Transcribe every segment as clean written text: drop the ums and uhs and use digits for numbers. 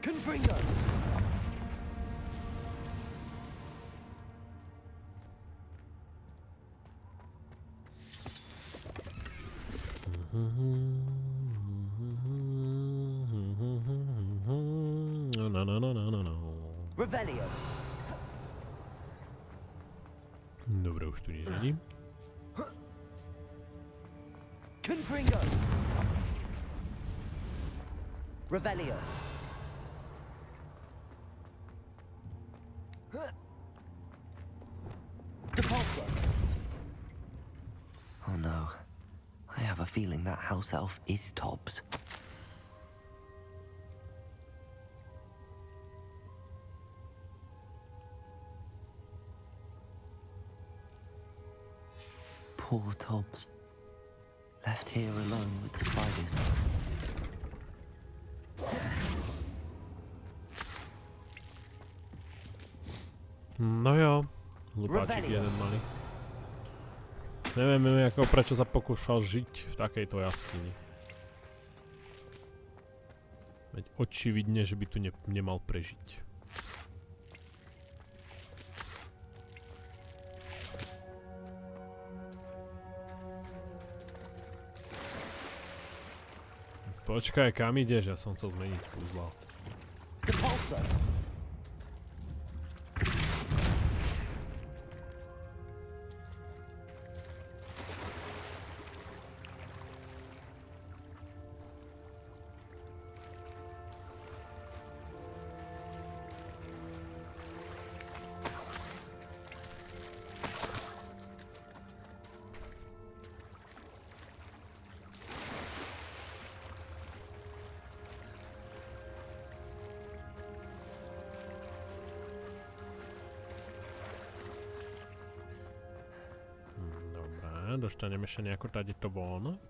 Confringo. No. Revelio. Dobre, už tu nič není. Confringo. Revelio. Depulso. Oh no. I have a feeling that house elf is Tobbs. Poor Tobbs. Left here alone with the spiders. No jo, hlupáčik jeden malý. Neviem, ako prečo sa pokúšal žiť v takejto jaskyni. Veď očividne, že by tu nemal prežiť. Počkaj, kam ideš? Ja som chcel zmeniť kúzla. Depulso. Dostaneme sa nejako tady to von.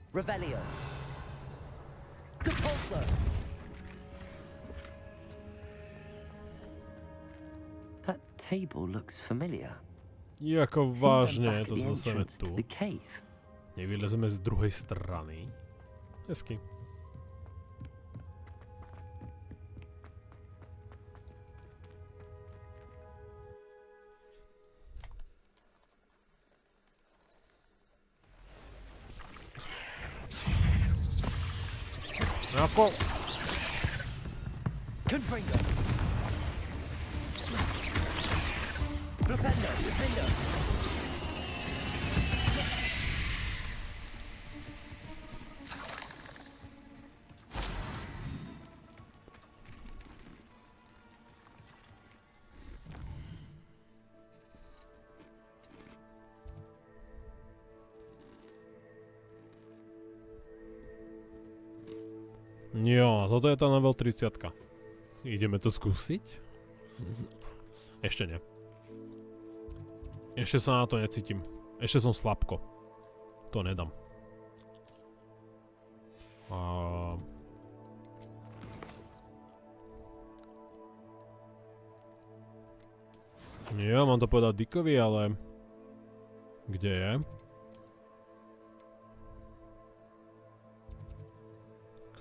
Revelio. Depulso. That table looks familiar. Jako Seems I'm vážne, back to at the zase entrance tu. to the cave. Nevylezeme z druhej strany. Hezky. Ako? Confringo. Flipendo. Defendo. Jo, toto je tá level 30. Ideme to skúsiť? Ešte nie. Ešte sa na to necítim. Ešte som slabko. To nedám. Jo, mám to povedať Dickovi, ale... Kde je?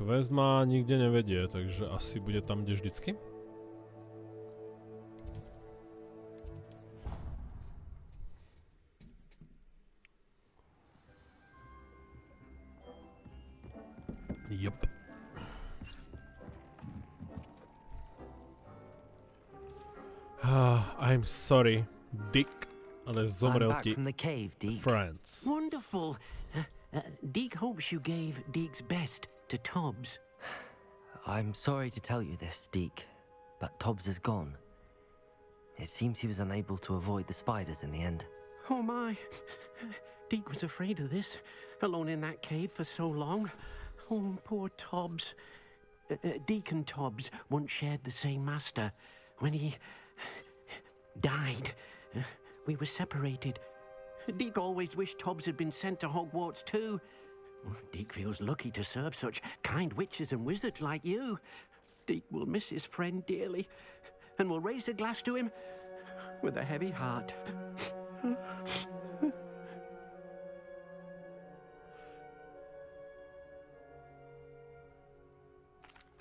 Quest ma nikde nevedie, takže asi bude tam, kde vždycky. Yup. I'm sorry, Dick, ale zomrel ti friends. Wonderful. Deke hopes you gave Deke's best to Tobbs. I'm sorry to tell you this, Deke, but Tobbs is gone. It seems he was unable to avoid the spiders in the end. Oh my. Deke was afraid of this, alone in that cave for so long. Oh, poor Tobbs. Deke and Tobbs once shared the same master. When he died, we were separated. Deke always wished Tobbs had been sent to Hogwarts too. Deke feels lucky to serve such kind witches and wizards like you. Deke will miss his friend dearly, and will raise a glass to him with a heavy heart.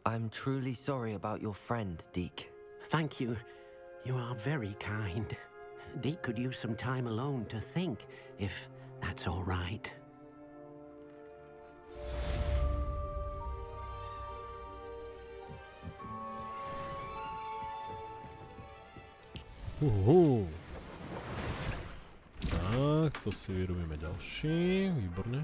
I'm truly sorry about your friend, Deke. Thank you. You are very kind. Deke could use some time alone to think, if that's all right. Tak, to si vyrobíme ďalší, výborne.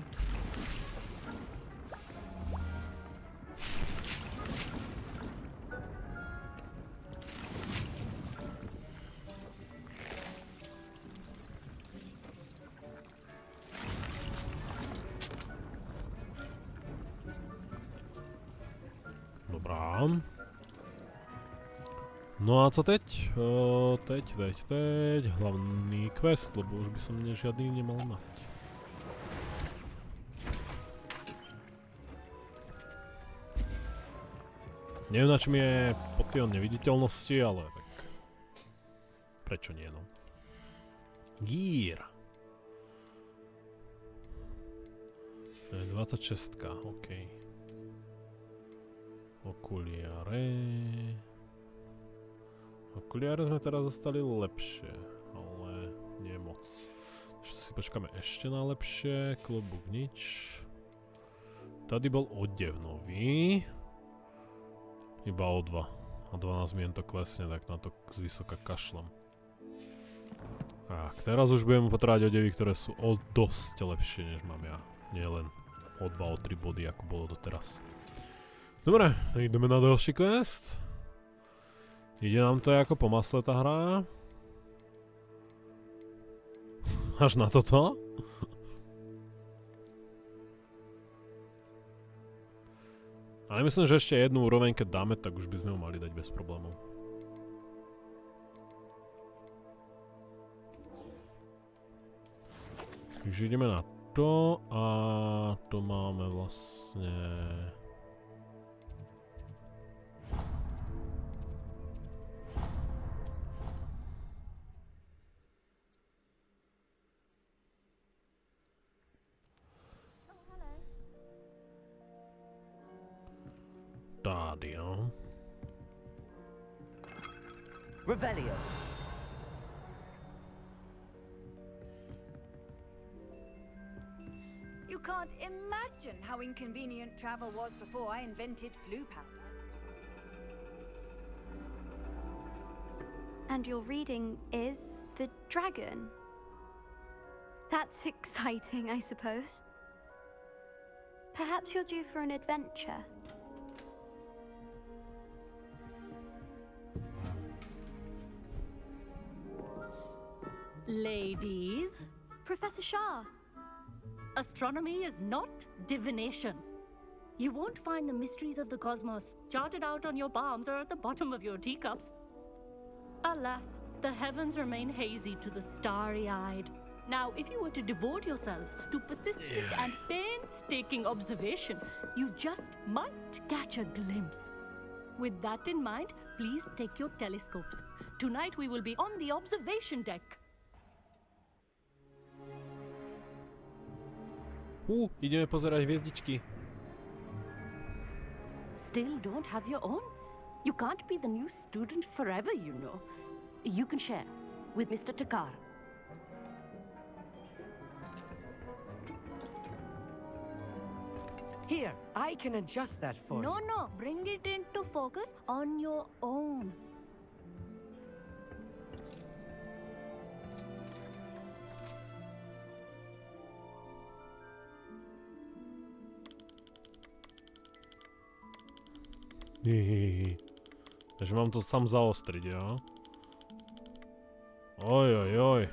Dobrá. No a co teď? Teď. Hlavný quest, lebo už by som žiadny nemal mať. Neviem, na čom je potion neviditeľnosti, ale tak... Prečo nie, no? Gear. 26, okej. Okuliare. Okuliare sme teraz zostali lepšie, ale nie moc. Ešte si počkáme ešte na lepšie. Klobúk nič. Tady bol odev nový. Iba o 2. A 12 mien to klesne, tak na to zvysoka kašlem. Tak, teraz už budeme potrebovať odevy, ktoré sú o dosť lepšie, než mám ja. Nie len o 2, o 3 body, ako bolo doteraz. Dobre, ideme na ďalší quest. Ide nám to ako po masle tá hra. Až na toto? Ale myslím, že ešte jednu úroveň, keď dáme, tak už by sme ho mali dať bez problémov. Takže ideme na to a to máme vlastne... Tady, no. Revelio. You can't imagine how inconvenient travel was before I invented flu powder. And your reading is the dragon. That's exciting, I suppose. Perhaps you're due for an adventure. Ladies, Professor Shah. astronomy is not divination. You won't find the mysteries of the cosmos charted out on your palms or at the bottom of your teacups. Alas, the heavens remain hazy to the starry-eyed. Now, if you were to devote yourselves to persistent and painstaking observation, you just might catch a glimpse. With that in mind, please take your telescopes. Tonight we will be on the observation deck. Ideme pozerať hviezdičky. Still don't have your own? You can't be the new student forever, you know. You can share with Mr. Takar. Here, I can adjust that for you. No, bring it into focus on your own. Takže mám to sám zaostriť, jo? Oj.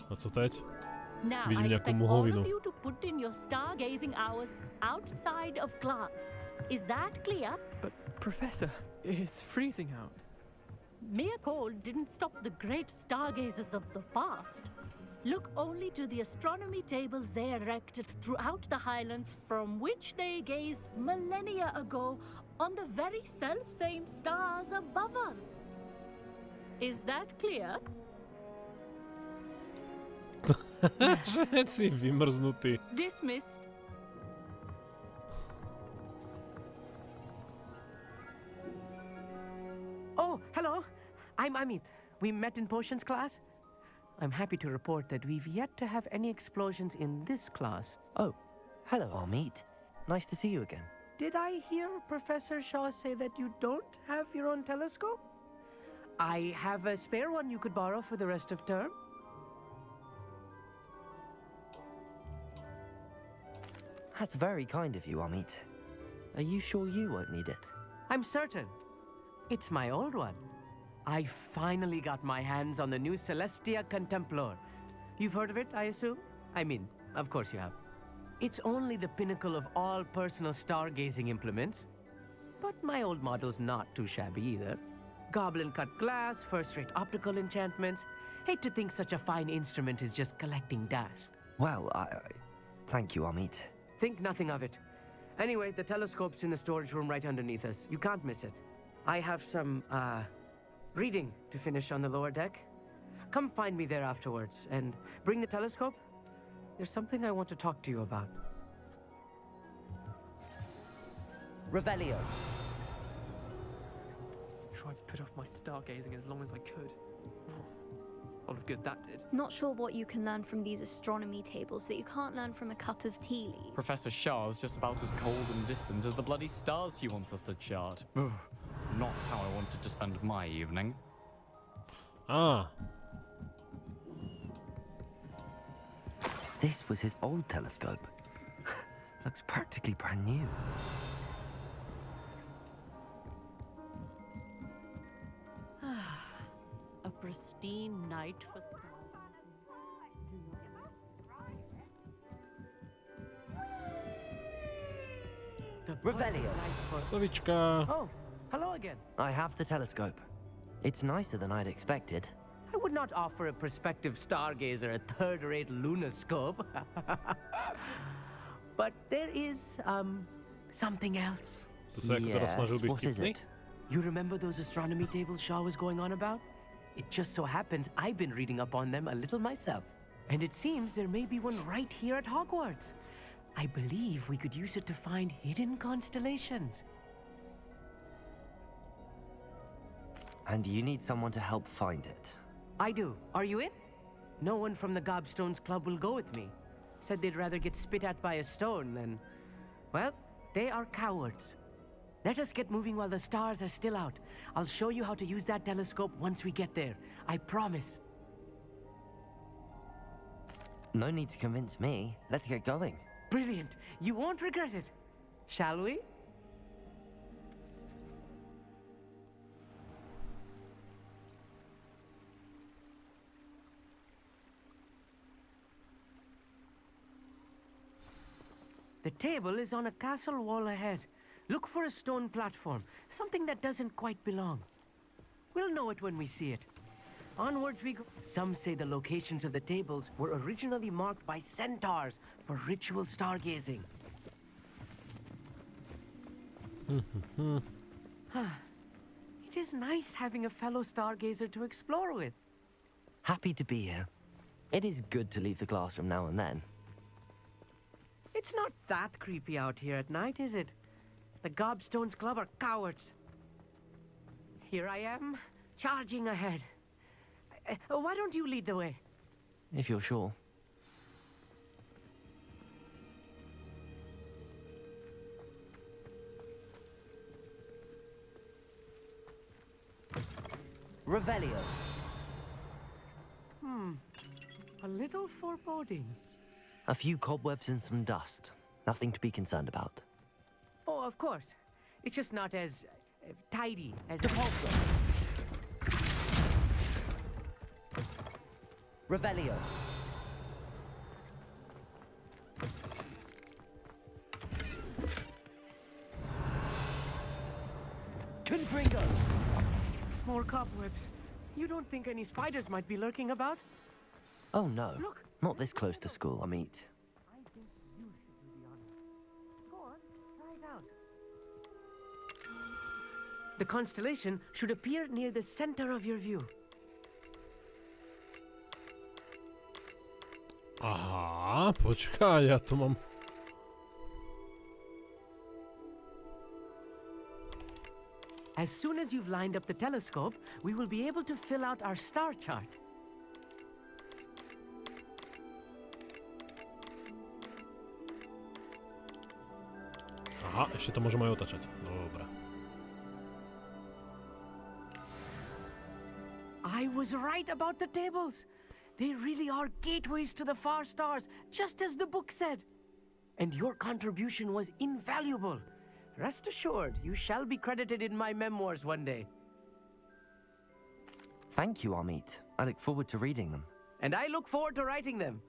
A co teď? Now, Vidím I nejakú expect all muhovinu. of you to put in your stargazing hours outside of class. Is that clear? But, Professor, it's freezing out. Mere cold didn't stop the great stargazers of the past. Look only to the astronomy tables they erected throughout the highlands from which they gazed millennia ago on the very self-same stars above us. Is that clear? Všetci vymrznutí. Dismissed. I'm Amit. We met in potions class. I'm happy to report that we've yet to have any explosions in this class. Oh, hello, Amit. Nice to see you again. Did I hear Professor Shaw say that you don't have your own telescope? I have a spare one you could borrow for the rest of term. That's very kind of you, Amit. Are you sure you won't need it? I'm certain. It's my old one. I finally got my hands on the new Celestia Contemplor. You've heard of it, I assume? I mean, of course you have. It's only the pinnacle of all personal stargazing implements. But my old model's not too shabby either. Goblin-cut glass, first-rate optical enchantments. Hate to think such a fine instrument is just collecting dust. Well, thank you, Amit. Think nothing of it. Anyway, the telescope's in the storage room right underneath us. You can't miss it. I have some, reading to finish on the lower deck. Come find me there afterwards, and bring the telescope. There's something I want to talk to you about. Revelio. Tried to put off my stargazing as long as I could. A lot of good that did. Not sure what you can learn from these astronomy tables that you can't learn from a cup of tea leaves. Professor Shah's just about as cold and distant as the bloody stars she wants us to chart. Ugh, not how I wanted to spend my evening. Ah, This was his old telescope. Looks practically brand new. A pristine night for... Revelio. Sovička. Oh, hello again. I have the telescope. It's nicer than I'd expected. I would not offer a prospective stargazer a third-rate lunoscope. But there is, something else. To sa ako teraz snažil byť what is vtipný? it? You remember those astronomy tables Shaw was going on about? It just so happens I've been reading up on them a little myself. And it seems there may be one right here at Hogwarts. I believe we could use it to find hidden constellations. And you need someone to help find it. I do. Are you in? No one from the Gobstones Club will go with me. Said they'd rather get spit at by a stone than... Well, they are cowards. Let us get moving while the stars are still out. I'll show you how to use that telescope once we get there. I promise. No need to convince me. Let's get going. Brilliant. You won't regret it. Shall we? The table is on a castle wall ahead. Look for a stone platform, something that doesn't quite belong. We'll know it when we see it. Onwards we go. Some say the locations of the tables were originally marked by centaurs for ritual stargazing. It is nice having a fellow stargazer to explore with. Happy to be here. It is good to leave the classroom now and then. It's not that creepy out here at night, is it? The Gobstones Club are cowards. Here I am, charging ahead. Why don't you lead the way? If you're sure. Revelio. A little foreboding. A few cobwebs and some dust. Nothing to be concerned about. Oh, of course. It's just not as tidy as... Revelio. Confringo. More cobwebs. You don't think any spiders might be lurking about? Oh no. Look. Not this close to school, Amit. I think you should do the honors. Go on, try it out. The constellation should appear near the center of your view. Aha, počkaj, ja to mám... As soon as you've lined up the telescope, we will be able to fill out our star chart. Aha, ešte to môžem aj otačať. Dobre. I was right about the tables. They really are gateways to the far stars, just as the book said. And your contribution was invaluable. Rest assured, you shall be credited in my memoirs one day. Thank you, Amit. I look forward to reading them. And I look forward to writing them.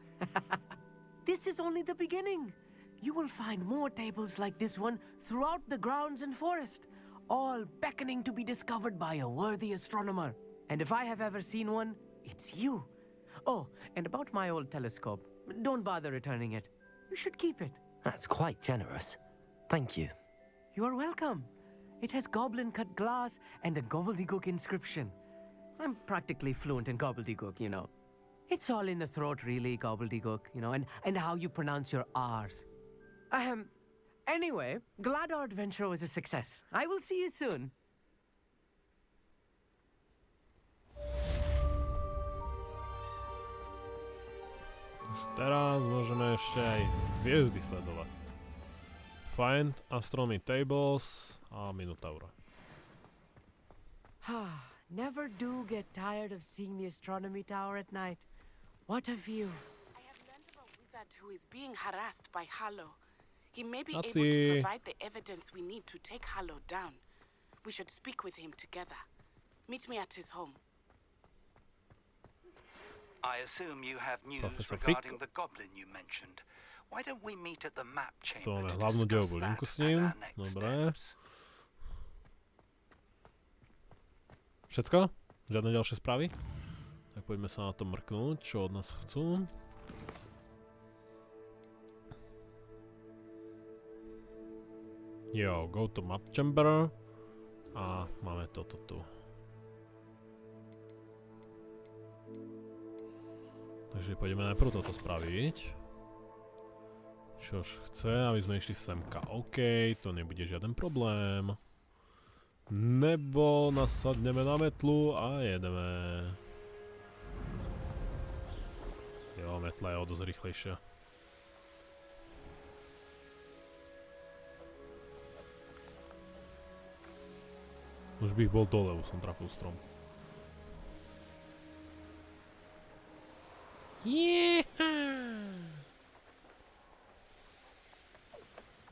This is only the beginning. You will find more tables like this one throughout the grounds and forest, all beckoning to be discovered by a worthy astronomer. And if I have ever seen one, it's you. Oh, and about my old telescope, don't bother returning it. You should keep it. That's quite generous. Thank you. You are welcome. It has goblin-cut glass and a gobbledygook inscription. I'm practically fluent in gobbledygook, you know. It's all in the throat, really, gobbledygook, you know, and how you pronounce your R's. Anyway, glad our adventure was a success. I will see you soon. Teraz môžeme ešte aj hviezdy sledovať. Find astronomy tables a Minotaura. Never do get tired of seeing the astronomy tower at night. What a view. I have learned of a wizard who is being harassed by Harlow. He may be That's able to it. provide the evidence we need to take Harlow down. We should speak with him together. Meet me at his home. I assume you have news Professor regarding Fick. the goblin you mentioned. Why don't we meet at the map To chamber máme to hlavnú discuss dejovú that linku s and ním. our next Dobre. steps? Všetko? Žiadne ďalšie správy? Tak poďme sa na to mrknúť, čo od nás chcú. Jo, go to map chamber. A máme toto tu. Takže pôjdeme najprv toto spraviť. Čož chce, aby sme išli semka. OK, to nebude žiaden problém. Nebo nasadneme na metlu a jedeme. Jo, metla je o dosť rýchlejšia. Už bych bol dole, už som trafil strom.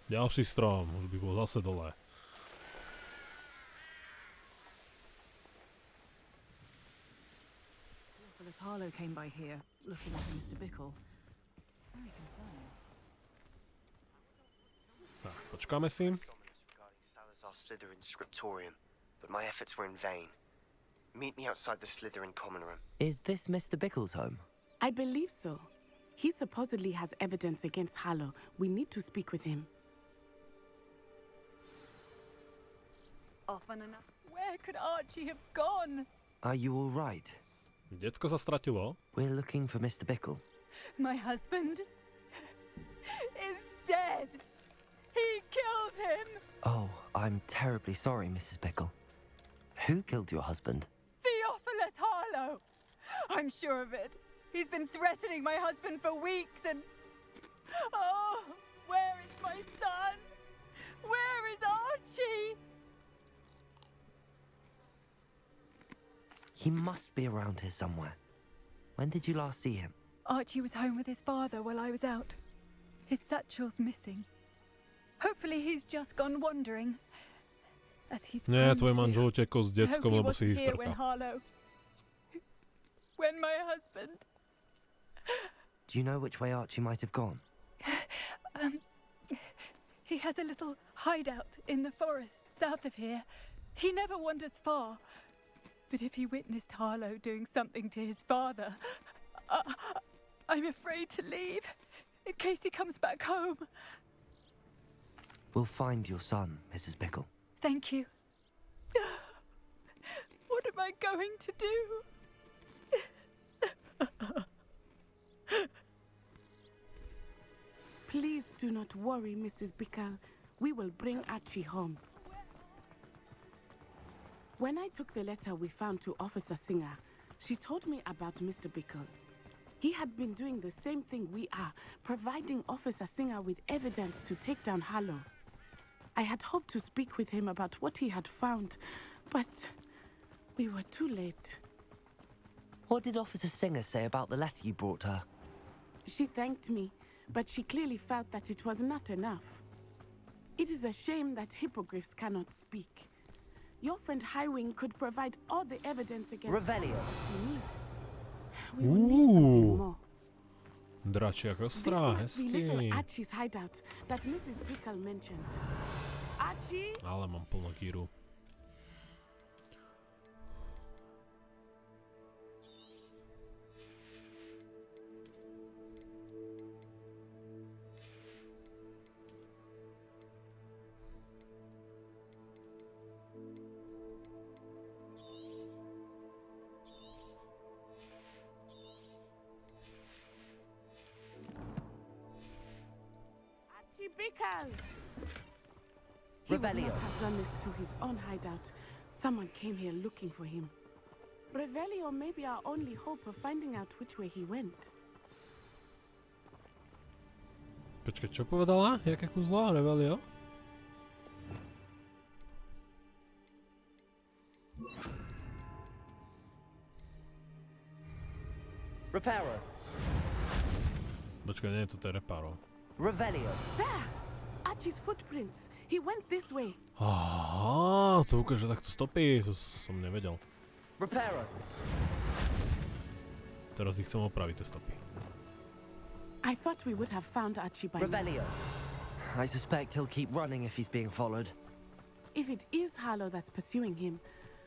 Ďalší strom, už by bol zase dole. Nicholas Harlow came by here, looking for Mr. Bickle. Very concerning. Tak, počkáme si. Salazar Slytherin scriptorium, but my efforts were in vain. Meet me outside the Slytherin common room. Is this Mr. Bickle's home? I believe so. He supposedly has evidence against Harlow. We need to speak with him. Often enough. Where could Archie have gone? Are you all right? Decko sa stratilo. We're looking for Mr. Bickle. My husband is dead. He killed him. Oh, I'm terribly sorry, Mrs. Bickle. Who killed your husband? Theophilus Harlow. I'm sure of it. He's been threatening my husband for weeks and... Oh, where is my son? Where is Archie? He must be around here somewhere. When did you last see him? Archie was home with his father while I was out. His satchel's missing. Hopefully he's just gone wandering. As he's Nie, prone tvoj to do. manžel utekol s I hope deckom, he lebo si wasn't here when hysterka. Harlow... When my husband... Do you know which way Archie might have gone? He has a little hideout in the forest south of here. He never wanders far. But if he witnessed Harlow doing something to his father, I'm afraid to leave in case he comes back home. We'll find your son, Mrs. Bickle. Thank you. What am I going to do? Please do not worry, Mrs. Bickle. We will bring Archie home. When I took the letter we found to Officer Singer, she told me about Mr. Bickle. He had been doing the same thing we are, providing Officer Singer with evidence to take down Harlow. I had hoped to speak with him about what he had found, but we were too late. What did Officer Singer say about the letter you brought her? She thanked me, but she clearly felt that it was not enough. It is a shame that hippogriffs cannot speak. Your friend Highwing could provide all the evidence against Revelio. what we need. We will need something more. Dračia kostra, This must be little hezký. Archie's hideout that Mrs. Bickle mentioned. Archie? Ale mám plno kýru. Archie Bickle! He would Revelio. not have done this to his own hideout. Someone came here looking for him. Revelio may be our only hope of finding out which way he went. Počkaj, čo povedala? Jaké kúzlo? Revelio? Reparo. Počkaj, nie, toto je reparo. Revelio. There! Archie's footprints. He went this way. Aha, to ukáže takto stopy, to som nevedel. Reparo. Teraz ich chcem opraviť, tie stopy. I thought we would have found Archie by now. Revelio. I suspect he'll keep running if he's being followed. If it is Harlow that's pursuing him,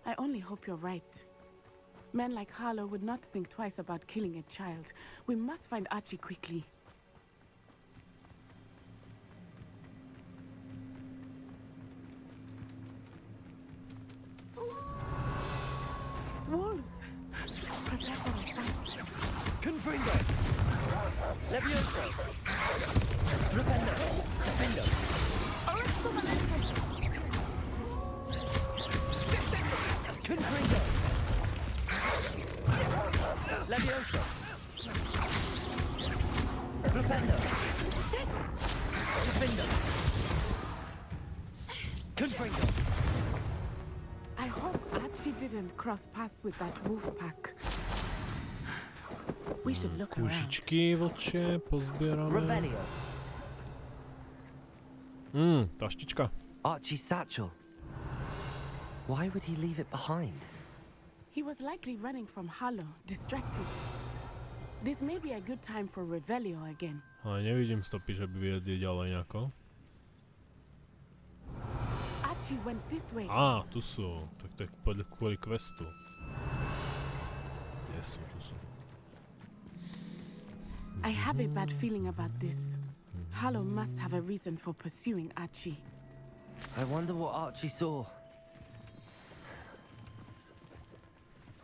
I only hope you're right. Men like Harlow would not think twice about killing a child. We must find Archie quickly. Wolves! Prepare for a fight. Confringo. Levioso. Flipendo. Defendo. Oresto Valente! Confringo. Levioso. Flipendo. Defendo. Confringo. I hope Archie didn't cross paths with that wolf pack. We should look around. Kúžičky vlčie pozbierame. Revelio. Taštička. Archie's satchel. Why would he leave it behind? He was likely running from Harlow, distracted. This may be a good time for Revelio again. Ale nevidím stopy, že by viedli ďalej nejako. Archie went this way. Á, tu sú. Tak to je kvôli questu. Kde sú, tu sú. I have a bad feeling about this. Harlow must have a reason for pursuing Archie. I wonder what Archie saw.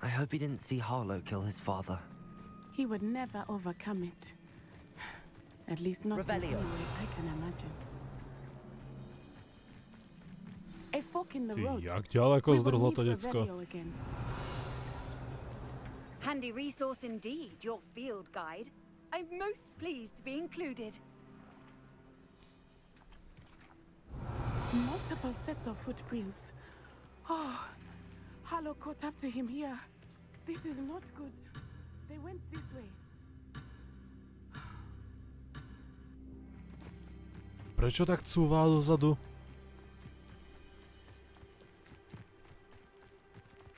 I hope he didn't see Harlow kill his father. He would never overcome it. At least not in any Revelio. way I can imagine. A fork in the Ty, road. jak ďaleko We will zdrhlo meet to decko. Revelio again. Handy resource indeed, your field guide. I'm most pleased to be included. Multiple sets of footprints. Oh, Harlow caught up to him here. This is not good. They went this way. Prečo tak cúvá dozadu?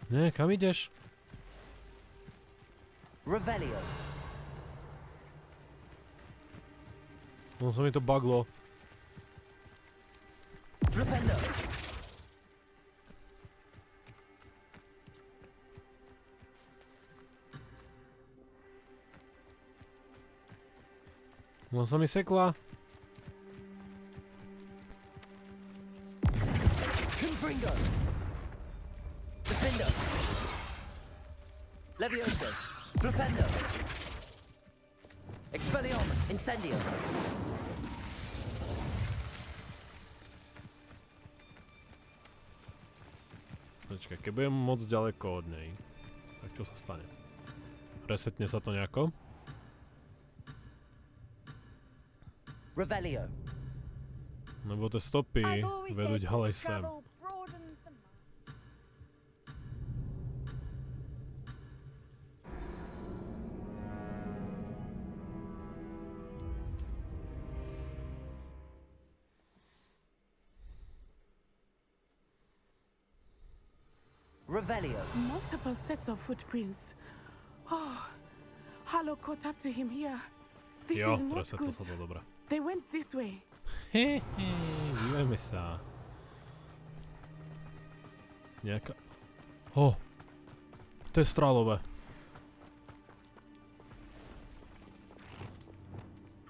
Nie, kam ideš? Revelio. No sa mi to buglo. Flipendo. No sa mi sekla. Confringo. Defendo. Levioso. Flipendo. Expelliarmus. Incendio. Počkaj, keď budem moc ďaleko od nej, tak čo sa stane? Resetne sa to nejako? Revelio. Lebo tie stopy vedú ďalej sem. Revelio. Multiple sets of footprints. Oh, Harlow caught up to him here. This Jo, is not resetlo good. sa to dobre. They went this way. Dívajme sa. Nejaká... To je strálové.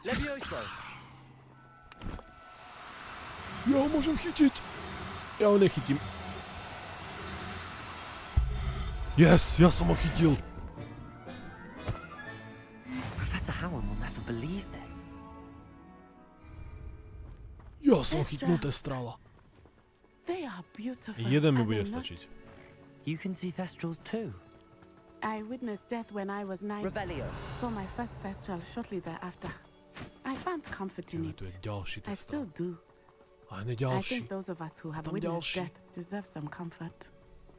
Levioso. Ja ho môžem chytiť. Ja ho nechytím. Yes, ja som ho chytil. Professor Howard will never believe this. Ja som chytnuté strála. They are beautiful. Jeden mi are bude they not? stačiť. You can see thestrals too. I witnessed death when I was 9. Revelio. Saw my first thestral shortly thereafter. I found comfort in it. Tu je ďalší I still testral. do. A ne I ďalší. think those of us who have Tam witnessed ďalší. death deserve some comfort.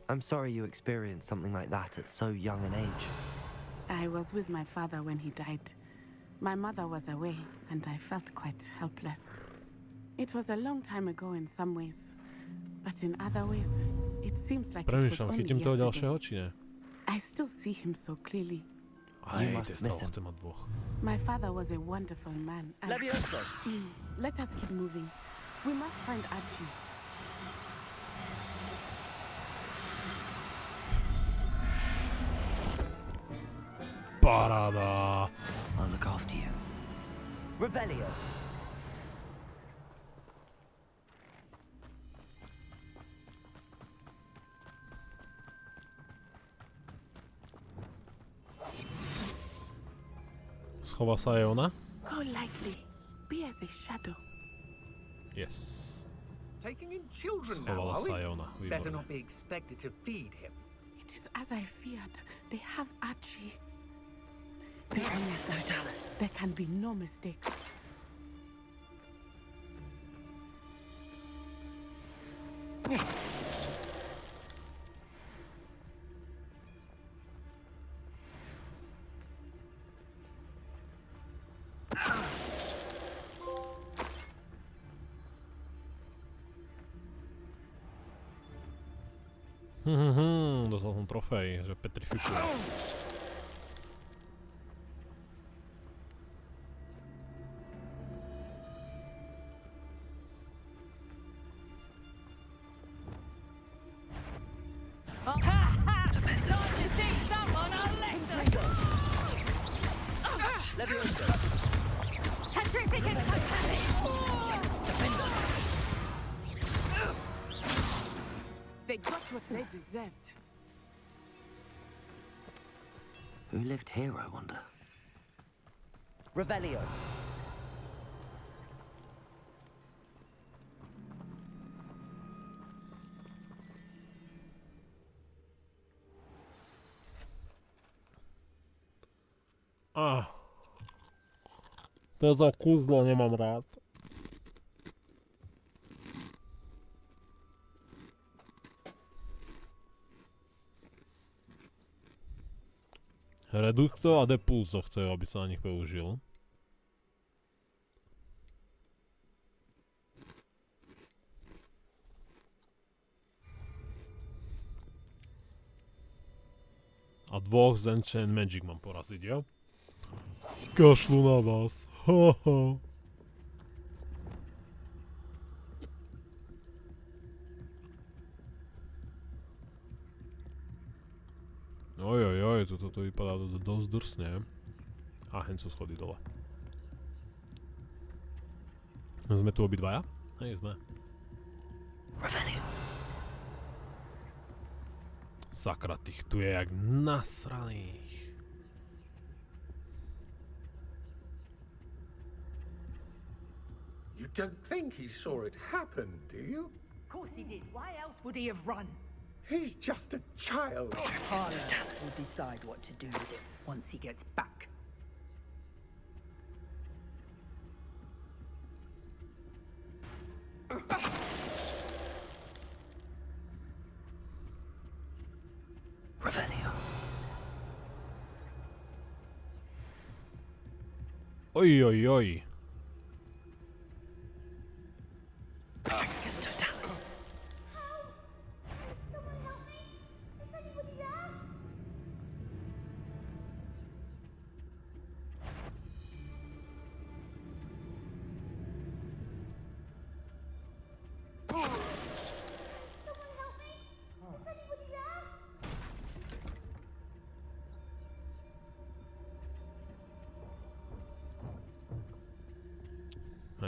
I'm sorry you experienced something like that at so young an age. I was with my father when he died. My mother was away, and I felt quite helpless. It was a long time ago in some ways, but in other ways, it seems like it was Premýšľam, only chytím toho yesterday. ďalšieho, či ne? I still see him so clearly. Aj, You must testral miss him. chcem mať dvoch. My father was a wonderful man. and- Levioso. Let us keep moving. We must find Archie. Paráda. I'll look after you. Revelio. Schová sa aj ona? Go lightly. Be as a shadow. Yes. Taking in children now, Schovala are sa we? aj ona. Better Výborne. not be expected to feed him. It is as I feared. They have Archie. There can be no mistakes. Dostal som trofej, že petrifikuje. They got what they deserved. Who lived here, I wonder? Revelio. Toto kúzlo nemám rád. Redukto a depulso chcem, aby sa na nich použil. A dvoch z Enchant Magic mám poraziť, jo? Kašlu na vás. Haha. Ojojoj, toto vypadá dosť drsne. A hen sú schody dole. Sme tu obidvaja? Hej, sme. Revelio. Sakra, tých tu je jak nasraných. You don't think he saw it happen, do you? Of course he did. Why else would he have run? He's just a child. Harlow will decide what to do with it once he gets back. Revelio. Oj, oj, oj.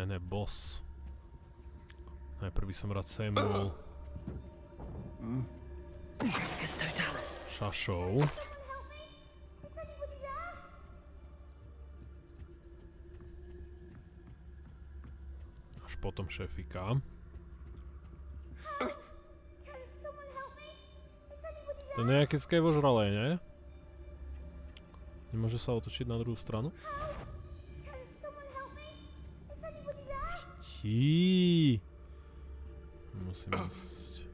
Ne, boss. Najprv by som rád sejmul šašou. Až potom šefika. To je nejaké skevožralé, nie? Nemôže sa otočiť na druhú stranu? Musím ísť.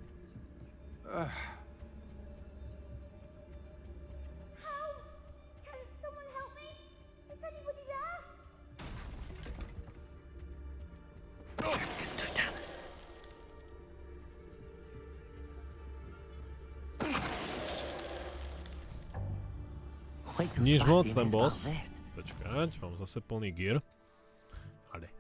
Nič moc ten boss. Počkať, mám zase plný gear. Ale.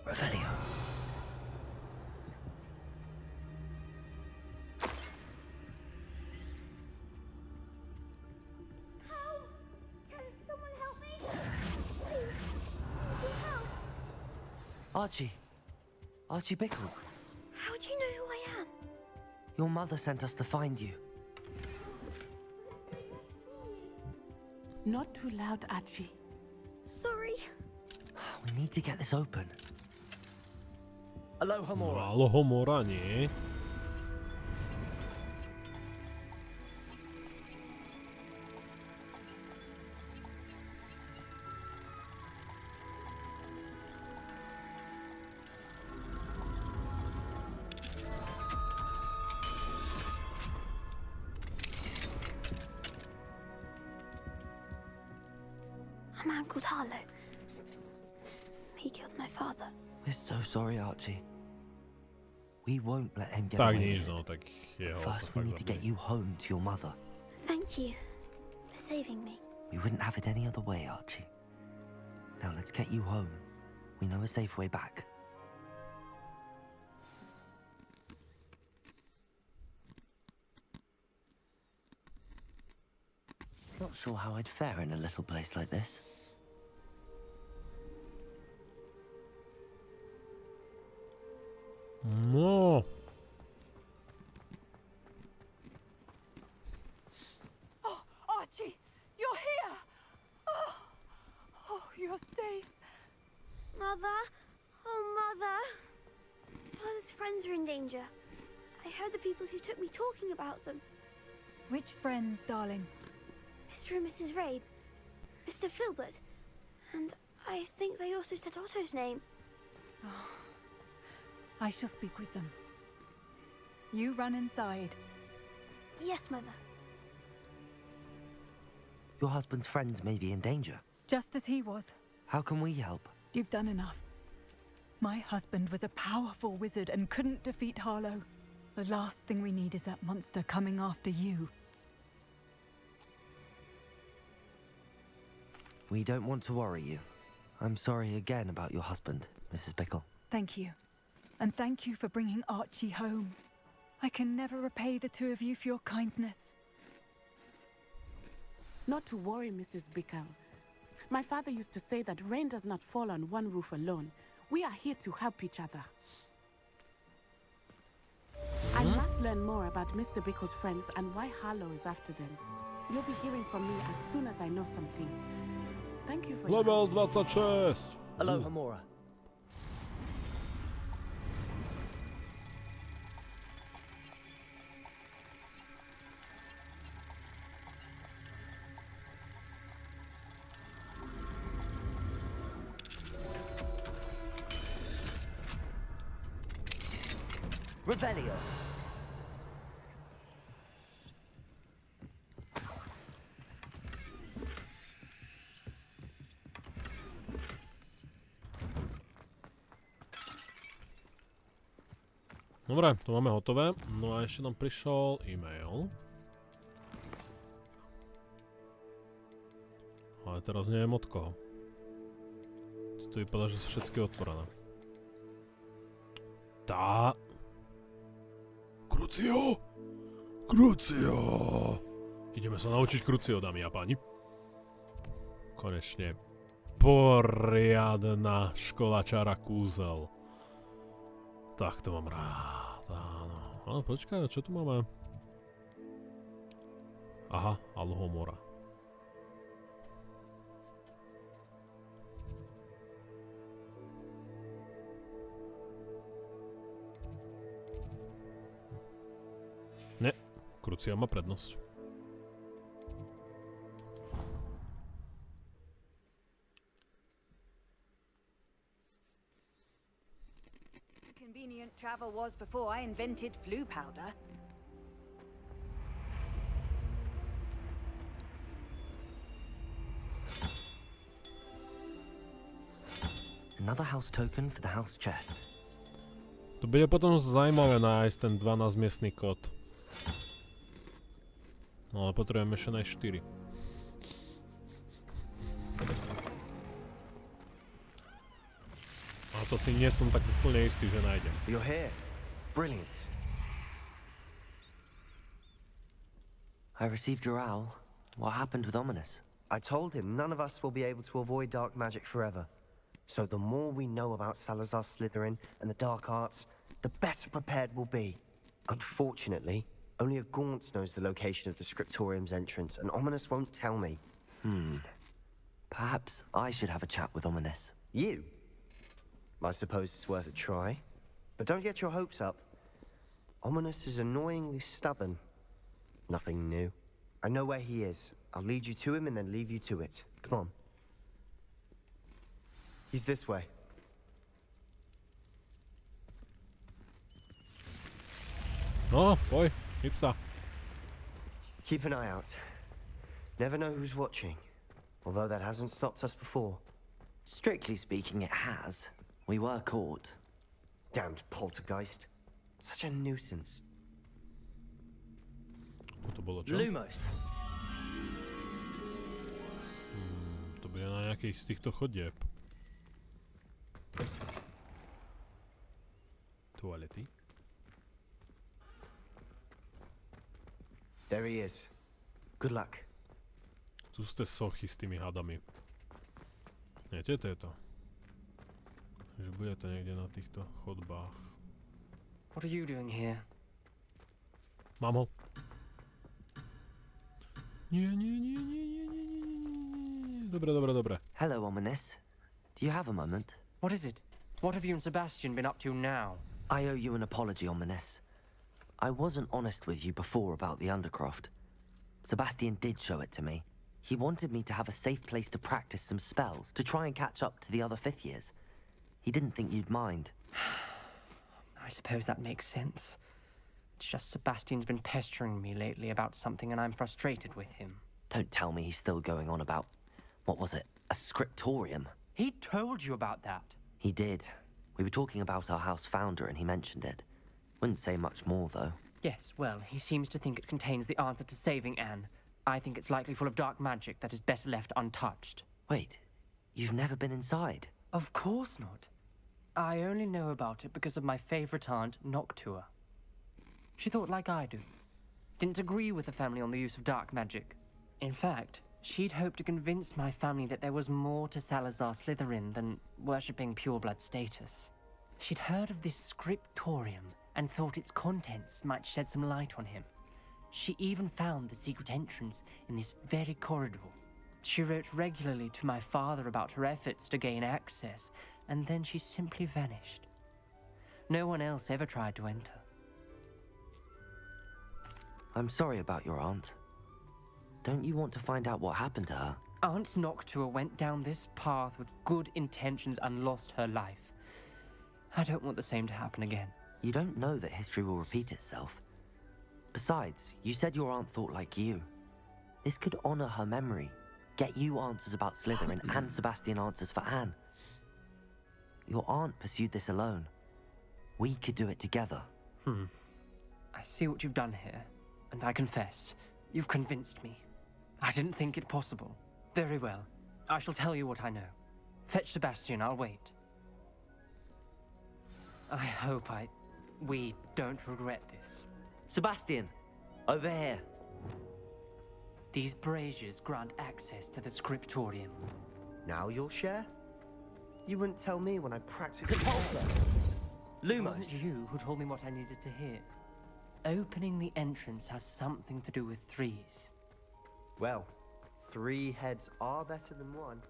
Revelio. Archie. Archie Bickle. How do you know who I am? Your mother sent us to find you. Not too loud, Archie. Sorry. We need to get this open. Alohomora. No, Alohomora nie. A man called Harlow. He killed my father. We're so sorry, Archie. We won't let him get Tak away nič, with no it. tak jeho First, we need to get you home to your mother. Thank you for saving me. We wouldn't have it any other way, Archie. Now let's get you home. We know a safe way back. Not sure how I'd fare in a little place like this. No. Oh, Archie, you're here! Oh, you're safe. Mother? Oh, Mother. Father's friends are in danger. I heard the people who took me talking about them. Which friends, darling? Mr. and Mrs. Rabe, Mr. Filbert, and I think they also said Otto's name. Oh, I shall speak with them. You run inside. Yes, Mother. Your husband's friends may be in danger. Just as he was. How can we help? You've done enough. My husband was a powerful wizard and couldn't defeat Harlow. The last thing we need is that monster coming after you. We don't want to worry you. I'm sorry again about your husband, Mrs. Bickle. Thank you. And thank you for bringing Archie home. I can never repay the two of you for your kindness. Not to worry, Mrs. Bickle. My father used to say that rain does not fall on one roof alone. We are here to help each other. I must learn more about Mr. Bickle's friends and why Harlow is after them. You'll be hearing from me as soon as I know something. Thank you for your Level help. 26! Aloha Mora. Revelio. Dobre, to máme hotové. No a ešte nám prišiel e-mail. Ale teraz neviem od koho. To vypadá, že sú všetky otvorené. Tá... Crucio! Crucio! Ideme sa naučiť Crucio, dámy a páni. Konečne. Poriadna škola čara kúzel. Tak to mám rád, áno. Ale počkaj, čo tu máme? Aha, Aloha Mora. Ne, Crucio má prednosť. Convenient travel was before I invented flu powder. Another house token for the house chest. To bude potom zaujímavé nájsť ten 12-miestny kód. No ale potrebujeme ešte nájsť 4. A to si nie som tak úplne istý, že nájdem. You're here. Brilliant. I received your owl. What happened with Ominous? I told him none of us will be able to avoid dark magic forever. So the more we know about Salazar Slytherin and the dark arts, the better prepared we'll be. Unfortunately, only a Gaunt's knows the location of the Scriptorium's entrance, and Ominous won't tell me. Perhaps I should have a chat with Ominous. You? I suppose it's worth a try. But don't get your hopes up. Ominous is annoyingly stubborn. Nothing new. I know where he is. I'll lead you to him and then leave you to it. Come on. He's this way. No, boy, Ipsa. Keep an eye out. Never know who's watching. Although that hasn't stopped us before. Strictly speaking, it has. We were caught. Damned poltergeist. Such a nuisance. To bolo čo? Lumos. To bude na nejakých z týchto chodieb. Toalety. There he is. Good luck. Tu sú tie sochy s tými hadami. Nie, to je to. Takže bude to niekde na týchto chodbách. What are you doing here? Mám ho. Nie. Dobre. Hello, Ominous. Do you have a moment? What is it? What have you and Sebastian been up to now? I owe you an apology, Ominous. I wasn't honest with you before about the Undercroft. Sebastian did show it to me. He wanted me to have a safe place to practice some spells, to try and catch up to the other 5th years. He didn't think you'd mind. I suppose that makes sense. It's just Sebastian's been pestering me lately about something and I'm frustrated with him. Don't tell me he's still going on about, what was it, a scriptorium? He told you about that? He did. We were talking about our house founder and he mentioned it. Wouldn't say much more, though. Yes, well, he seems to think it contains the answer to saving Anne. I think it's likely full of dark magic that is better left untouched. Wait, you've never been inside? Of course not. I only know about it because of my favorite aunt, Noctua. She thought like I do. Didn't agree with the family on the use of dark magic. In fact, she'd hoped to convince my family that there was more to Salazar Slytherin than worshipping pureblood status. She'd heard of this scriptorium and thought its contents might shed some light on him. She even found the secret entrance in this very corridor. She wrote regularly to my father about her efforts to gain access, and then she simply vanished. No one else ever tried to enter. I'm sorry about your aunt. Don't you want to find out what happened to her? Aunt Noctua went down this path with good intentions and lost her life. I don't want the same to happen again. You don't know that history will repeat itself. Besides, you said your aunt thought like you. This could honor her memory, get you answers about Slytherin, and Sebastian answers for Anne. Your aunt pursued this alone. We could do it together. I see what you've done here, and I confess, you've convinced me. I didn't think it possible. Very well. I shall tell you what I know. Fetch Sebastian, I'll wait. I hope we don't regret this. Sebastian! Over here! These braziers grant access to the scriptorium. Now you'll share? You wouldn't tell me when I practically... It wasn't you who told me what I needed to hear. Opening the entrance has something to do with threes. Well, 3 heads are better than 1.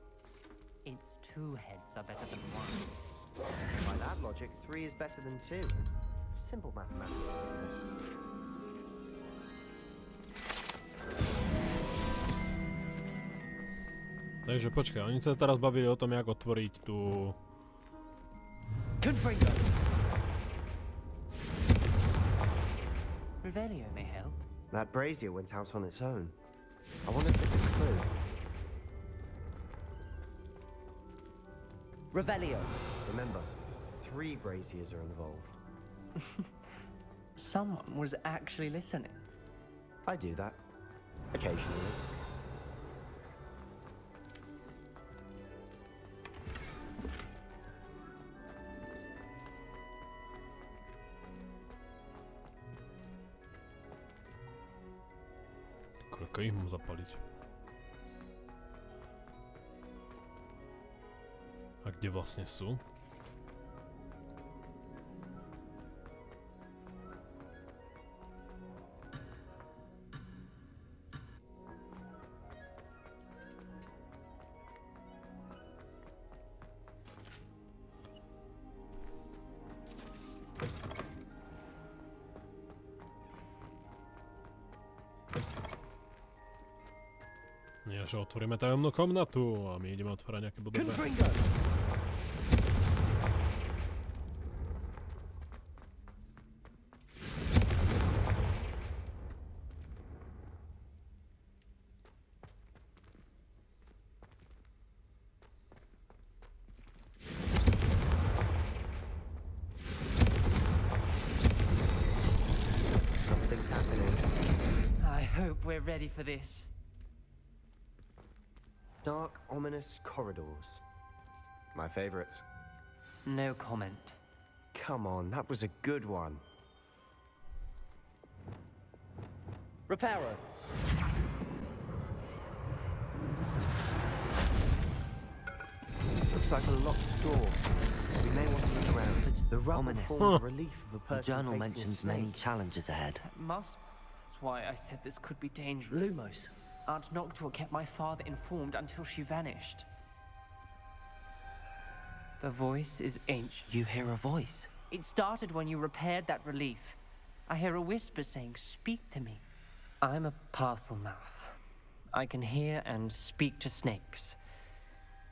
It's 2 heads are better than 1. By that logic, 3 is better than 2. Simple mathematics, Lucas. Takže počkaj, oni sa teraz bavili o tom, jak otvoriť tú... Revelio may help. That brazier went out on its own. I wonder if it's a clue. Revelio. Remember, 3 braziers are involved. Someone was actually listening. I do that. Occasionally. Koľko ich mám zapaliť? A kde vlastne sú? Nie, že otvoríme tajomnú komnatu a my ideme otvárať nejaké budové. Something's happening. I hope we're ready for this. Dark, ominous corridors. My favorite. No comment. Come on, that was a good one. Reparo. Looks like a locked door. We may want to look around. The rubble forms a relief of a The person journal facing a mentions snake. many challenges ahead. That's why I said this could be dangerous. Lumos. Aunt Noctua kept my father informed until she vanished. The voice is ancient. You hear a voice? It started when you repaired that relief. I hear a whisper saying, "Speak to me." I'm a parcel mouth. I can hear and speak to snakes.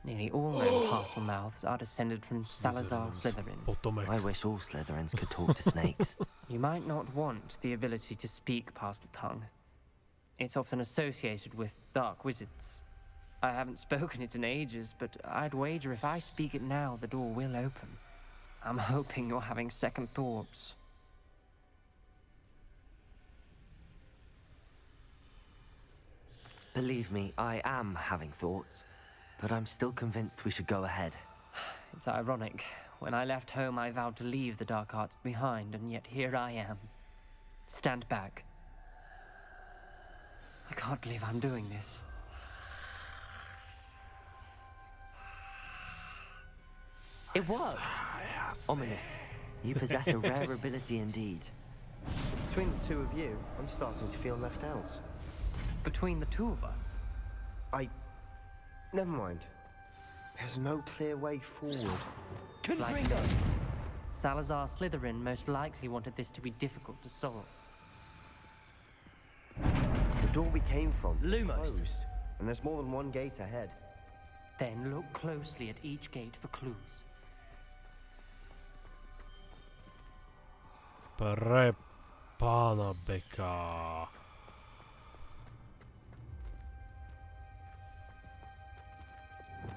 Nearly all known parcel mouths are descended from Salazar Slytherin. I wish all Slytherins could talk to snakes. You might not want the ability to speak parcel tongue. It's often associated with dark wizards. I haven't spoken it in ages, but I'd wager if I speak it now, the door will open. I'm hoping you're having second thoughts. Believe me, I am having thoughts, but I'm still convinced we should go ahead. It's ironic. When I left home, I vowed to leave the dark arts behind, and yet here I am. Stand back. I can't believe I'm doing this. It worked! Ominous. You possess a rare ability indeed. Between the two of you, I'm starting to feel left out. Between the two of us? Never mind. There's no clear way forward. Like this. Salazar Slytherin most likely wanted this to be difficult to solve. The door we came from Lumos. closed, and there's more than one gate ahead. Then look closely at each gate for clues. Pre pána beka.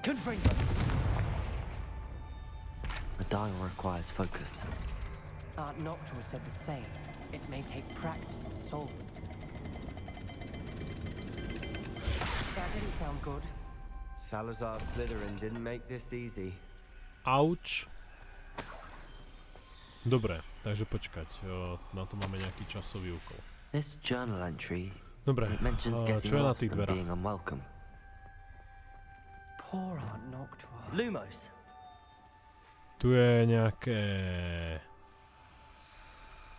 Confringo! The dial requires focus. Aunt Noctua said the same. It may take practice to solve it. That didn't sound good. Salazar Slytherin didn't make this easy. Auč. Dobre, takže počkať. Na to máme nejaký časový úkol. This journal entry, Dobre, it mentions getting čo je na lost tých and dverách? being unwelcome. Poor Aunt Noctua. Lumos! Tu je nejaké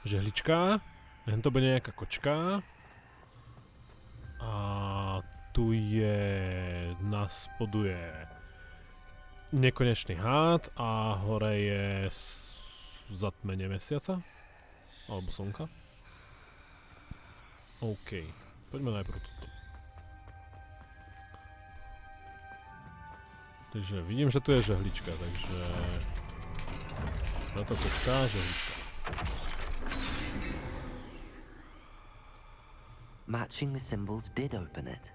žehlička, jen to bude nejaká kočka a tu je na spodu je nekonečný hád a hore je zatmenie mesiaca alebo slnka. OK, poďme najprv toto. Takže vidím, že tu je žehlička, takže táto kočka, žehlička. Matching the symbols did open it.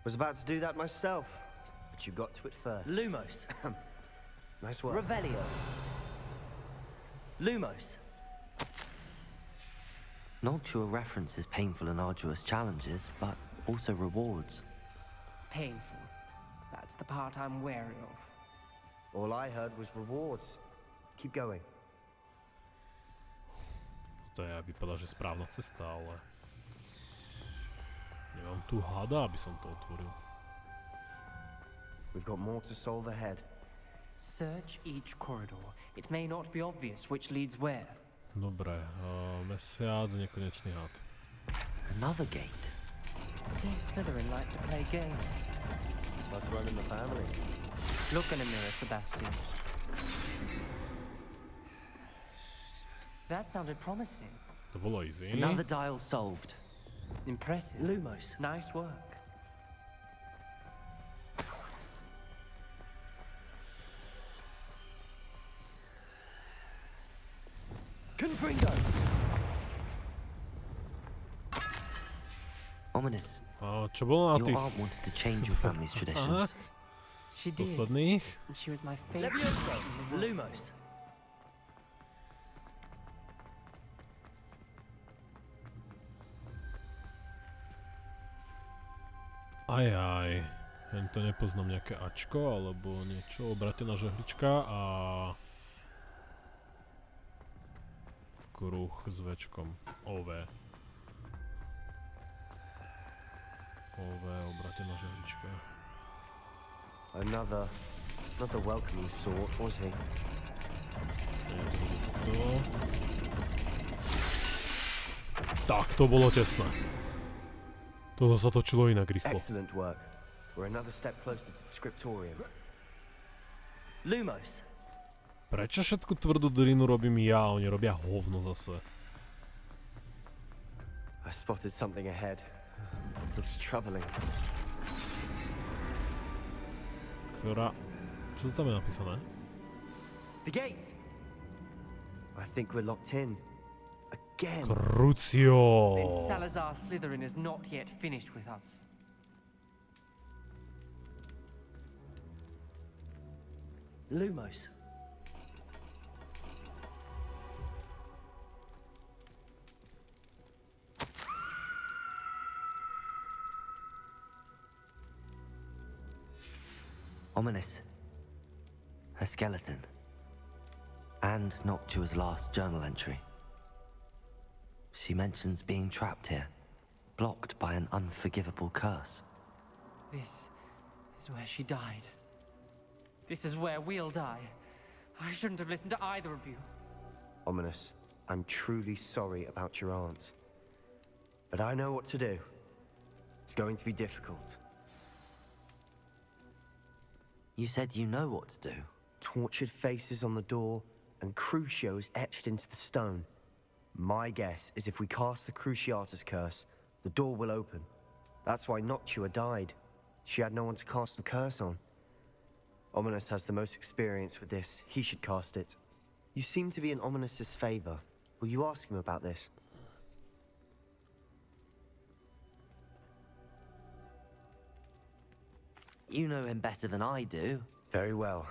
Was about to do that myself, but you got to it first. Lumos. Nice work. Revelio. Lumos. Noctua references painful and arduous challenges, but also rewards. Painful. That's the part I'm wary of. All I heard was rewards. Keep going. To je, vypadá, že správna cesta, ale nemám tu hada, aby som to otvoril. We've got more to solve ahead. Search each corridor. It may not be obvious which leads where. Dobre, mesiac, nekonečný had. Another gate. Seems Slytherin like to play games. Must run in the family. Look in a mirror, Sebastian. That sounded promising. To bolo easy. Another dial solved. Impressive. Lumos. Nice work. Confringo! Ominous. Čo bolo na Your tých aunt wanted to change your family's traditions. She did. posledných? And she was my favorite. Levioso. Lumos. Ajaj. Len to nepoznám nejaké Ačko, alebo niečo, obratená žehlička a kruh s Včkom. OV. OV, obratená žehlička. Another welcoming sort, was he? Tak, to bolo tesné. Toto sa točilo inak rýchlo. Excellent work. We're another step closer to the scriptorium. Lumos. Prečo všetku tvrdú drinu robím ja, oni robia hovno zase. I spotted something ahead. Looks troubling. Čo to tam je napísané? The gate! I think we're locked in. Again. Crucio! Then Salazar Slytherin is not yet finished with us. Lumos. Ominous. Her skeleton. And Noctua's last journal entry. She mentions being trapped here, blocked by an unforgivable curse. This is where she died. This is where we'll die. I shouldn't have listened to either of you. Ominous, I'm truly sorry about your aunt. But I know what to do. It's going to be difficult. You said you know what to do. Tortured faces on the door, and Crucio is etched into the stone. My guess is if we cast the Cruciatus curse, the door will open. That's why Noctua died. She had no one to cast the curse on. Ominous has the most experience with this. He should cast it. You seem to be in Ominous's favor. Will you ask him about this? You know him better than I do. Very well.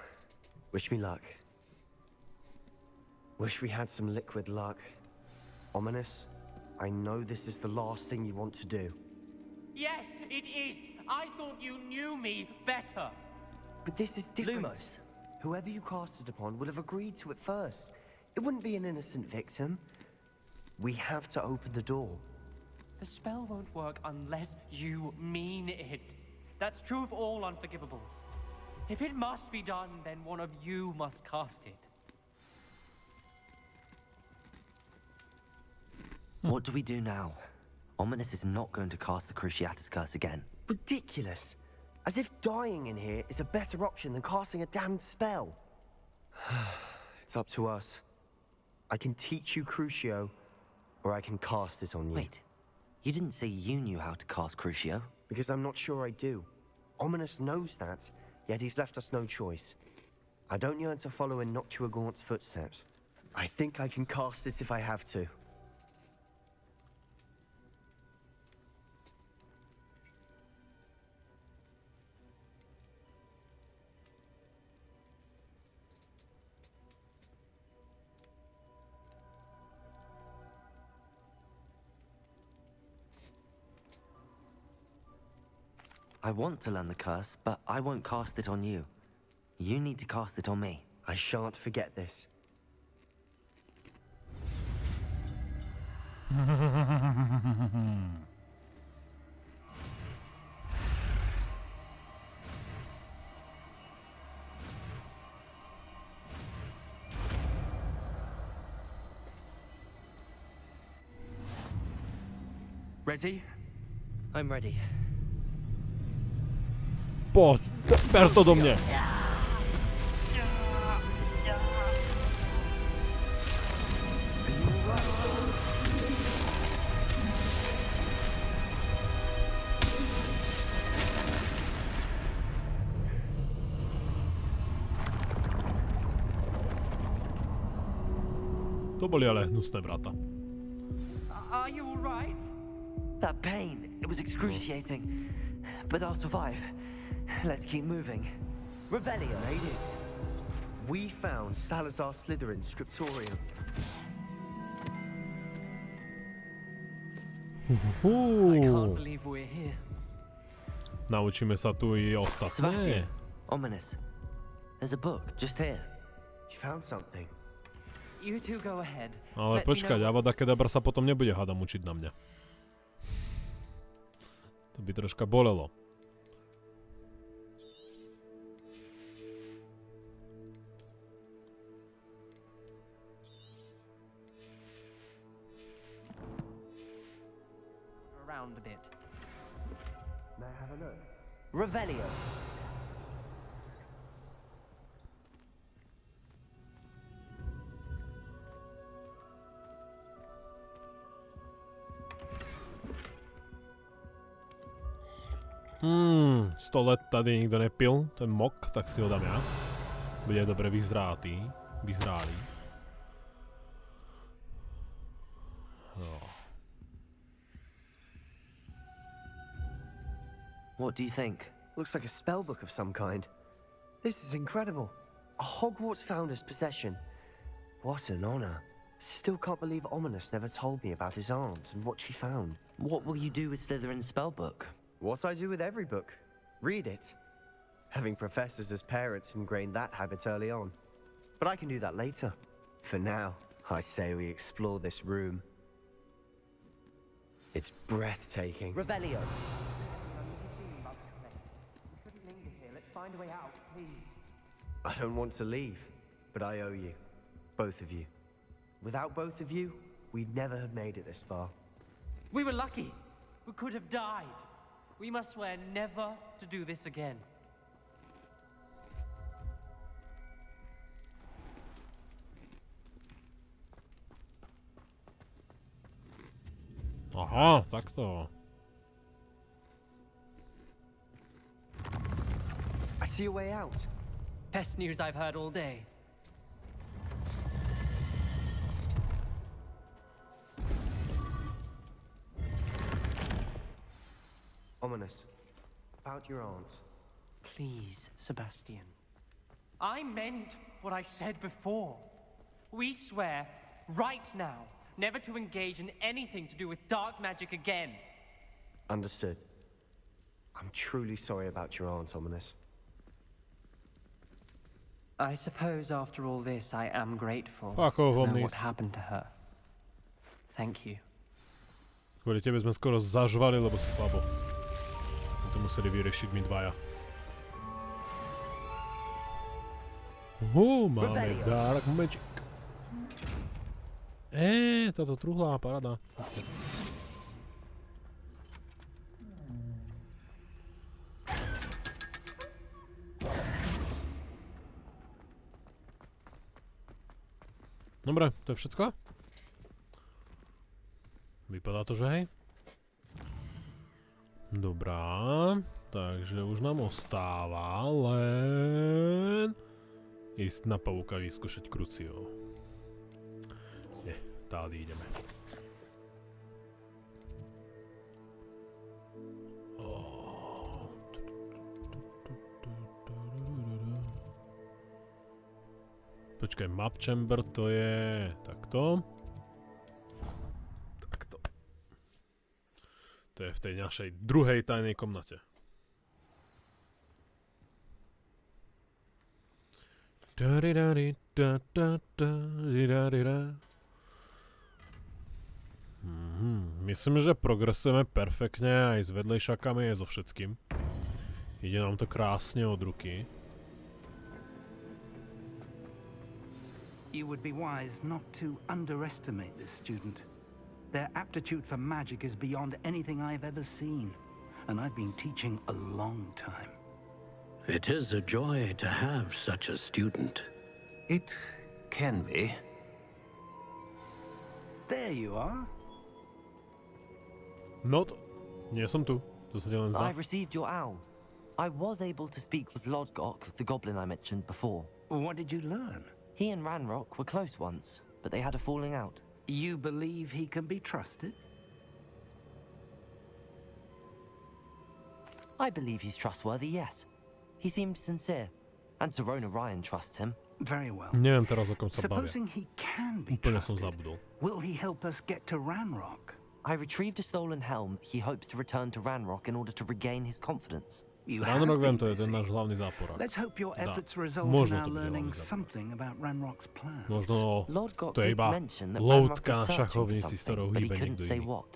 Wish me luck. Wish we had some liquid luck. Ominous, I know this is the last thing you want to do. Yes, it is. I thought you knew me better. But this is different. Lumos. Whoever you cast it upon would have agreed to it first. It wouldn't be an innocent victim. We have to open the door. The spell won't work unless you mean it. That's true of all unforgivables. If it must be done, then one of you must cast it. What do we do now? Ominous is not going to cast the Cruciatus curse again. Ridiculous. As if dying in here is a better option than casting a damned spell. It's up to us. I can teach you Crucio, or I can cast it on you. Wait, you didn't say you knew how to cast Crucio? Because I'm not sure I do. Ominous knows that, yet he's left us no choice. I don't yearn to follow in Noctua Gaunt's footsteps. I think I can cast it if I have to. I want to learn the curse, but I won't cast it on you. You need to cast it on me. I shan't forget this. Ready? I'm ready. Poď, ber to do mne. To boli ale hnusné, brata. Are you all right? That pain, it was excruciating. But I'll survive. Let's keep moving. Revelio. Made it. We found Salazar Slytherin's scriptorium. I can't believe we're here. Naučíme sa tu i ostatné. Sebastian, Ominous. There's a book just here. You found something. You two go ahead. Ale počkať, Avada Kedavra sa potom nebude hádam učiť na mňa. To by troška bolelo. Around a bit. May I have a look? Revelio. 100 let tady nikto nepil, ten mok, tak si ho dám ja. Bude dobre vyzrálý. What do you think? Looks like a spell book of some kind. This is incredible. A Hogwarts founder's possession. What an honor. Still can't believe Ominous never told me about his aunt and what she found. What will you do with Slytherin's spellbook? What I do with every book. Read it. Having professors as parents ingrained that habit early on. But I can do that later. For now, I say we explore this room. It's breathtaking. Revelio. Find a way out, please. I don't want to leave, but I owe you. Both of you. Without both of you, we'd never have made it this far. We were lucky. We could have died. We must swear never to do this again. Aha, takto. I see a way out. Best news I've heard all day. Ominous. About your aunt. Please, Sebastian. I meant what I said before. We swear, right now, never to engage in anything to do with dark magic again. Understood. I'm truly sorry about your aunt, Ominous. I suppose after all this, I am grateful Fuck off, to know Omnis. what happened to her. Thank you. Kvôli tebe sme skoro zažvali, lebo si slabo. My to museli vyriešiť my dvaja. Máme Dark Magic. Táto truhlá paráda. Dobre, to je všetko? Vypadá to, že hej? Dobrá, takže už nám ostáva len ísť na pavúka vyskúšať Crucio. Tady ideme. Počkaj, map chamber to je takto. Takto. To je v tej našej druhej tajnej komnate. Myslím, že progresujeme perfektne aj s vedlejšakami, aj so všetkým. Ide nám to krásne od ruky. You would be wise not to underestimate this student. Their aptitude for magic is beyond anything I've ever seen, and I've been teaching a long time. It is a joy to have such a student. It can be. There you are. Not. Nie som tu. To sa ti len zdá. I've received your owl. I was able to speak with Lodgok, the goblin I mentioned before. What did you learn? He and Ranrock were close once, but they had a falling out. You believe he can be trusted? I believe he's trustworthy, yes. He seemed sincere, and Serona Ryan trusts him. Very well. Neviem teraz, o kom sa bavia. Supposing he can be Úplne som trusted, zabudol. will he help us get to Ranrock? I retrieved a stolen helm he hopes to return to Ranrock in order to regain his confidence. Ranrock, viem, to je ten náš hlavný záporák. Let's hope your efforts result Možno in our to bude learning hlavný záporák. something about Ranrock's plans. Možno Lodgok to je did iba mention that loutka Ranrock na is searching for šachovnici, s ktorou something, but he hýbe couldn't niekto say iný. what.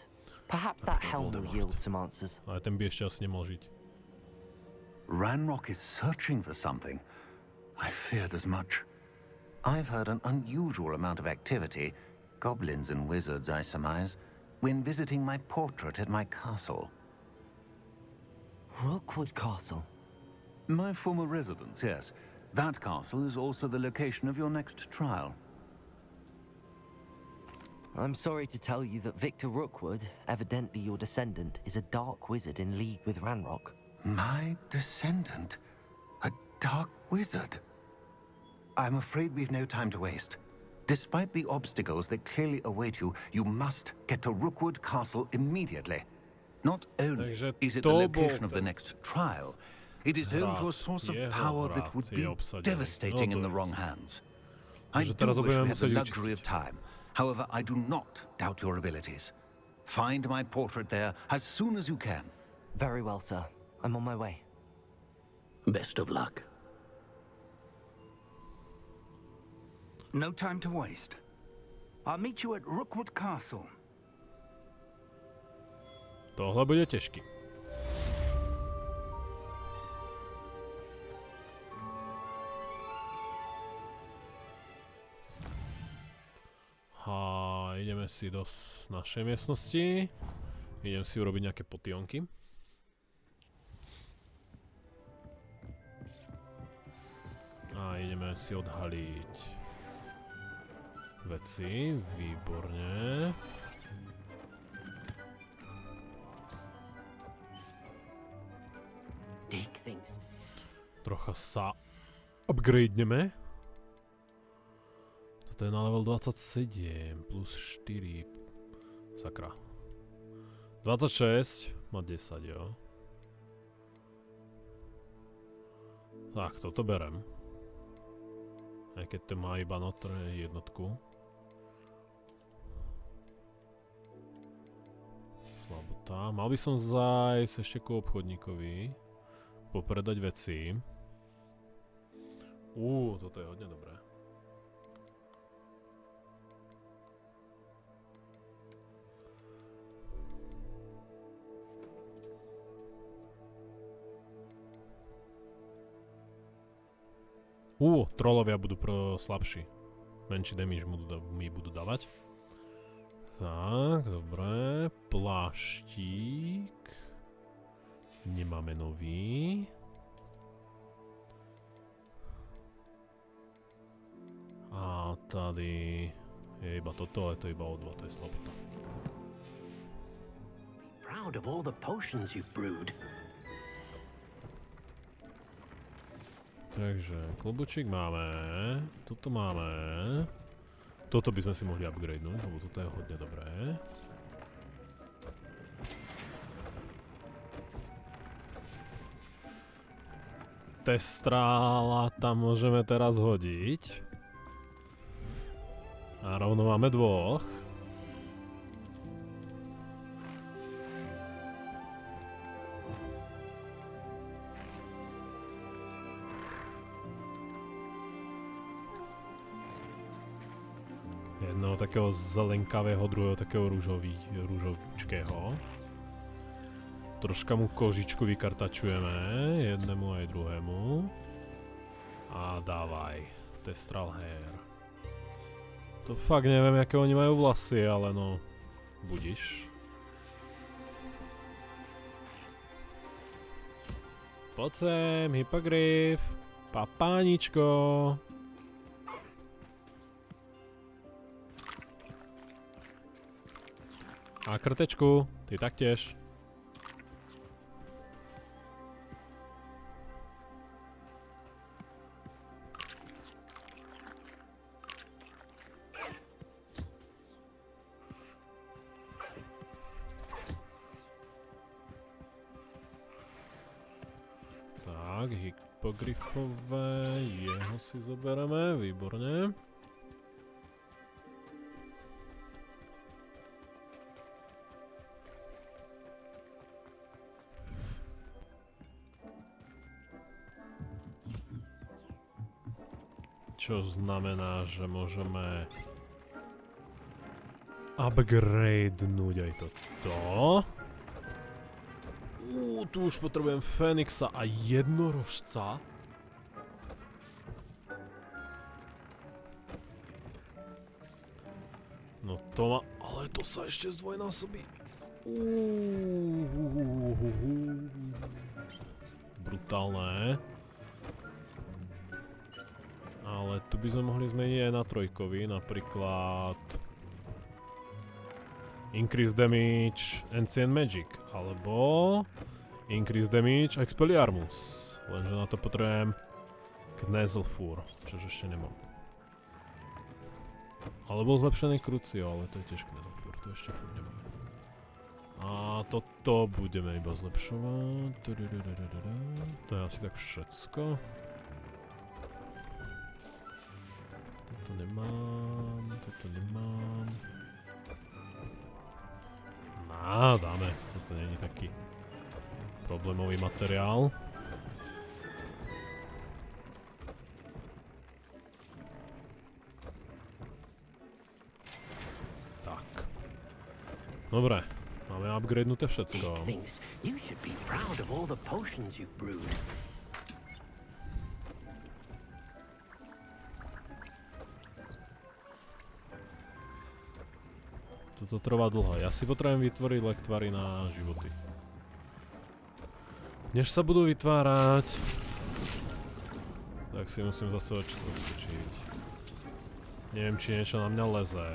Perhaps that helm will yield some answers. Ale ten by ešte asi nemohol žiť. Ranrock is searching for something. I feared as much. I've heard an unusual amount of activity, goblins and wizards, I surmise, when visiting my portrait at my castle. Rookwood Castle? My former residence, yes. That castle is also the location of your next trial. I'm sorry to tell you that Victor Rookwood, evidently your descendant, is a dark wizard in league with Ranrock. My descendant? A dark wizard? I'm afraid we've no time to waste. Despite the obstacles that clearly await you, you must get to Rookwood Castle immediately. Not only is it the location of the next trial, it is home to a source of power that would be devastating in the wrong hands. I do wish we had the luxury of time. However, I do not doubt your abilities. Find my portrait there as soon as you can. Very well, sir. I'm on my way. Best of luck. No time to waste. I'll meet you at Rookwood Castle. Tohle bude ťažký. A ideme si do našej miestnosti. Idem si urobiť nejaké potionky. A ideme si odhaliť veci. Výborne. Trocha sa upgradeneme. Toto je na level 27 plus 4. Sakra. 26 má 10, jo. Tak, toto berem. Aj keď to má iba jednotku. Slabota. Mal by som zájsť ešte ku obchodníkovi. Popredať veci. Toto je hodne dobré. Trollovia budú slabší. Menší damage mi budú dávať. Tak, dobre. Pláštík. Nemáme nový. A tady je iba toto, ale to je iba o 2, to je slabota. Proud of all the potions you've brewed. Takže, klobučík máme, toto máme. Toto by sme si mohli upgradenúť, lebo toto je hodne dobré. Testrála tam môžeme teraz hodiť. A rovno máme 2. Jedného takého zelenkavého, druhého takého rúžovčkého. Troška mu kožičku vykartačujeme, jednému aj druhému. A dávaj, Testral hair. To fakt neviem, aké oni majú vlasy, ale no, budiš. Poď sem, hypogryf, papáničko. A krtečku, ty taktiež. Tak, hypogryfové, jeho si zobereme, výborne. Čo znamená, že môžeme upgradenúť aj toto. Tu už potrebujem Fénixa a jednorožca. No to má... Ale to sa ešte zdvojnásobí. Brutálne. Ale tu by sme mohli zmeniť aj na trojkovi, napríklad Increase Damage Ancient Magic, alebo Increase Damage Expelliarmus, lenže na to potrebujem Knezelfur, čož ešte nemám. Alebo zlepšený Crucio, ale to je tiež Knezelfur, to ešte furt nemám. A toto budeme iba zlepšovať. To je asi tak všetko. Toto nemám. Dáme. Toto nie je taký problémový materiál. Tak. Dobre. Máme upgradenuté všetko. Thinks you should be proud of all the potions you've brewed. Toto trvá dlho. Ja si potrebujem vytvoriť lektvary na životy. Než sa budú vytvárať, tak si musím zase odskočiť. Neviem, či niečo na mňa leze.